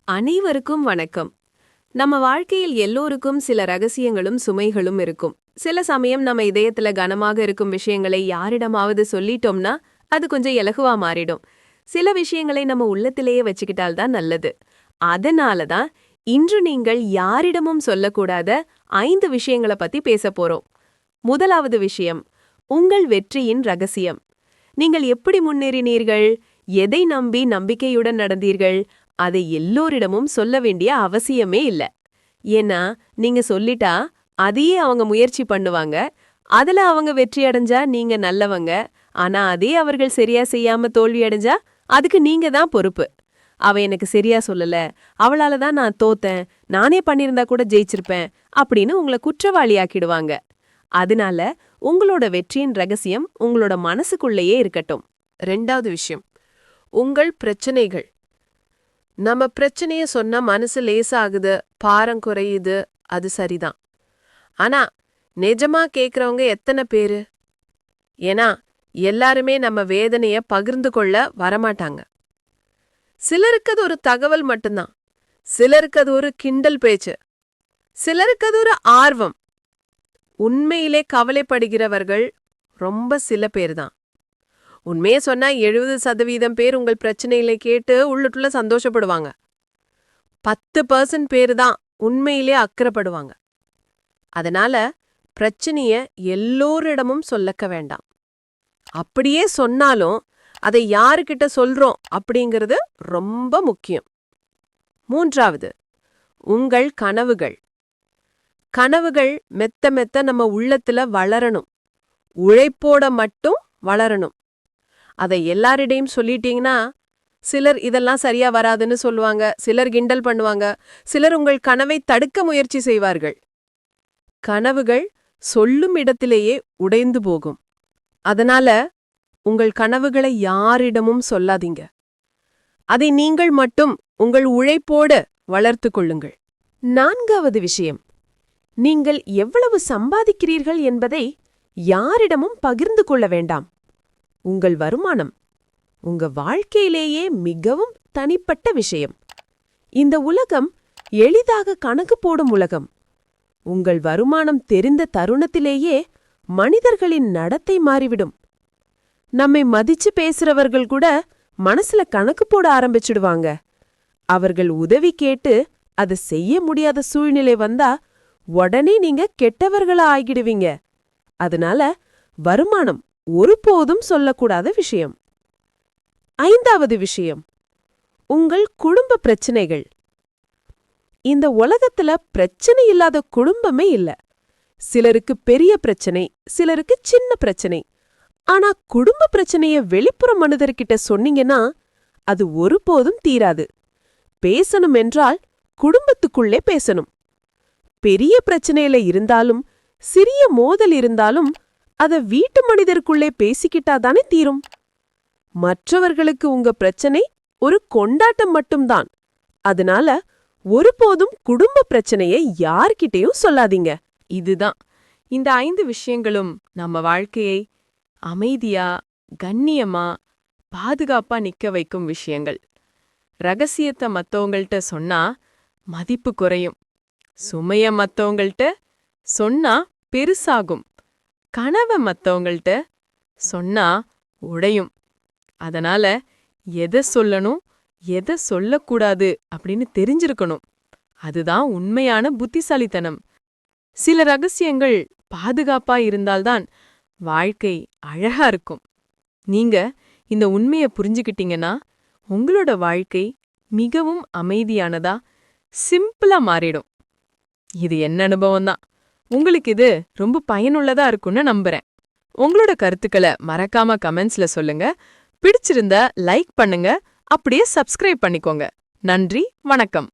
அனைவருக்கும் வணக்கம். நம்ம வாழ்க்கையில் எல்லோருக்கும் சில ரகசியங்களும் சுமைகளும் இருக்கும். சில சமயம் நம்ம இதயத்துல கனமாக இருக்கும் விஷயங்களை யாரிடமாவது சொல்லிட்டோம்னா அது கொஞ்சம் இலகுவா மாறிடும். சில விஷயங்களை நம்ம உள்ளத்திலேயே வச்சுக்கிட்டால்தான் நல்லது. அதனாலதான் இன்று நீங்கள் யாரிடமும் சொல்லக்கூடாத 5 விஷயங்களை பத்தி பேசப் போறோம். முதலாவது விஷயம், உங்கள் வெற்றியின் ரகசியம். நீங்கள் எப்படி முன்னேறினீர்கள், எதை நம்பி நம்பிக்கையுடன் நடந்தீர்கள், அதை எல்லோரிடமும் சொல்ல வேண்டிய அவசியமே இல்ல. ஏன்னா நீங்க சொல்லிட்டா அதையே அவங்க முயற்சி பண்ணுவாங்க. அதுல அவங்க வெற்றி அடைஞ்சா நீங்க நல்லவங்க. ஆனா அதே அவர்கள் சரியா செய்யாம தோல்வி அடைஞ்சா அதுக்கு நீங்க தான் பொறுப்பு. அவ எனக்கு சரியா சொல்லல, அவளால தான் நான் தோத்தேன், நானே பண்ணிருந்தா கூட ஜெயிச்சிருப்பேன் அப்படின்னு உங்களை குற்றவாளியாக்கிடுவாங்க. அதனால உங்களோட வெற்றியின் ரகசியம் உங்களோட மனசுக்குள்ளேயே இருக்கட்டும். 2வது விஷயம், உங்கள் பிரச்சனைகள். நம்ம பிரச்சனைய சொன்னா மனசு லேசாகுது, பாரம் குறையுது, அது சரிதான். ஆனா நிஜமா கேக்குறவங்க எத்தனை பேரு? ஏன்னா எல்லாருமே நம்ம வேதனைய பகிர்ந்து கொள்ள வரமாட்டாங்க. சிலருக்கு அது ஒரு தகவல் மட்டும்தான், சிலருக்கு அது ஒரு கிண்டல் பேச்சு, சிலருக்கு அது ஒரு ஆர்வம். உண்மையிலே கவலைப்படுகிறவர்கள் ரொம்ப சில பேர் தான். உண்மையே சொன்னா 70% பேர் உங்கள் பிரச்சனைகளை கேட்டு உள்ளுக்குள்ள சந்தோஷப்படுவாங்க. 10% பேர் தான் உண்மையிலே அக்கறைப்படுவாங்க. அதனால பிரச்சனைய எல்லோரிடமும் சொல்லக்க வேண்டாம். அப்படியே சொன்னாலும் அதை யாருக்கிட்ட சொல்றோம் அப்படிங்கிறது ரொம்ப முக்கியம். 3வது, உங்கள் கனவுகள். கனவுகள் மெத்த மெத்த நம்ம உள்ளத்துல வளரணும். உழைப்போட மட்டும் வளரணும். அதை எல்லாரிடையும் சொல்லிட்டீங்கன்னா சிலர் இதெல்லாம் சரியா வராதுன்னு சொல்லுவாங்க, சிலர் கிண்டல் பண்ணுவாங்க, சிலர் உங்கள் கனவை தடுக்க முயற்சி செய்வார்கள். கனவுகள் சொல்லும் இடத்திலேயே உடைந்து போகும். அதனால உங்கள் கனவுகளை யாரிடமும் சொல்லாதீங்க. அதை நீங்கள் மட்டும் உங்கள் உழைப்போடு வளர்த்து கொள்ளுங்கள். 4வது விஷயம், நீங்கள் எவ்வளவு சம்பாதிக்கிறீர்கள் என்பதை யாரிடமும் பகிர்ந்து கொள்ள வேண்டாம். உங்கள் வருமானம் உங்க வாழ்க்கையிலேயே மிகவும் தனிப்பட்ட விஷயம். இந்த உலகம் எளிதாக கணக்கு போடும் உலகம். உங்கள் வருமானம் தெரிந்த தருணத்திலேயே மனிதர்களின் நடத்தை மாறிவிடும். நம்மை மதிச்சு பேசுறவர்கள் கூட மனசுல கணக்கு போட ஆரம்பிச்சிடுவாங்க. அவர்கள் உதவி கேட்டு அதை செய்ய முடியாத சூழ்நிலை வந்தா உடனே நீங்க கெட்டவர்களா ஆகிடுவீங்க. அதனால வருமானம் ஒருபோதும் சொல்லக்கூடாத விஷயம். 5வது விஷயம், உங்கள் குடும்ப பிரச்சனைகள். இந்த உலகத்துல பிரச்சனை இல்லாத குடும்பமே இல்ல. சிலருக்கு பெரிய பிரச்சனை, சிலருக்கு சின்ன பிரச்சனை. ஆனா குடும்ப பிரச்சனைய வெளிப்புற மனிதர்கிட்ட சொன்னீங்கன்னா அது ஒருபோதும் தீராது. பேசணும் என்றால் குடும்பத்துக்குள்ளே பேசணும். பெரிய பிரச்சனையில இருந்தாலும் சிறிய மோதல் இருந்தாலும் அத வீட்டு மனிதருக்குள்ளே பேசிக்கிட்டாதானே தீரும். மற்றவர்களுக்கு உங்க பிரச்சனை ஒரு கொண்டாட்டம் மட்டும்தான். அதனால ஒருபோதும் குடும்ப பிரச்சனையை யார்கிட்டயும் சொல்லாதீங்க. இதுதான் இந்த 5 விஷயங்களும் நம்ம வாழ்க்கையை அமைதியா, கண்ணியமா, பாதுகாப்பா நிக்க வைக்கும் விஷயங்கள். ரகசியத்தை மத்தவங்கள்ட்ட சொன்னா மதிப்பு குறையும். சுமைய மத்தவங்கள்ட்ட சொன்னா பெருசாகும். கனவை மத்தவங்கள்ட்ட சொன்னா உடையும். அதனால எதை சொல்லணும், எதை சொல்லக்கூடாது அப்படின்னு தெரிஞ்சிருக்கணும். அதுதான் உண்மையான புத்திசாலித்தனம். சில ரகசியங்கள் பாதுகாப்பா இருந்தால்தான் வாழ்க்கை அழகா இருக்கும். நீங்க இந்த உண்மையை புரிஞ்சுக்கிட்டீங்கன்னா உங்களோட வாழ்க்கை மிகவும் அமைதியானதா, சிம்பிளா மாறிடும். இது என்ன அனுபவம்தான். உங்களுக்கு இது ரொம்ப பயனுள்ளதா இருக்கும்னு நம்புறேன். உங்களோட கருத்துக்களை மறக்காம கமெண்ட்ஸ்ல சொல்லுங்க. பிடிச்சிருந்தா லைக் பண்ணுங்க, அப்படியே சப்ஸ்கிரைப் பண்ணிக்கோங்க. நன்றி, வணக்கம்.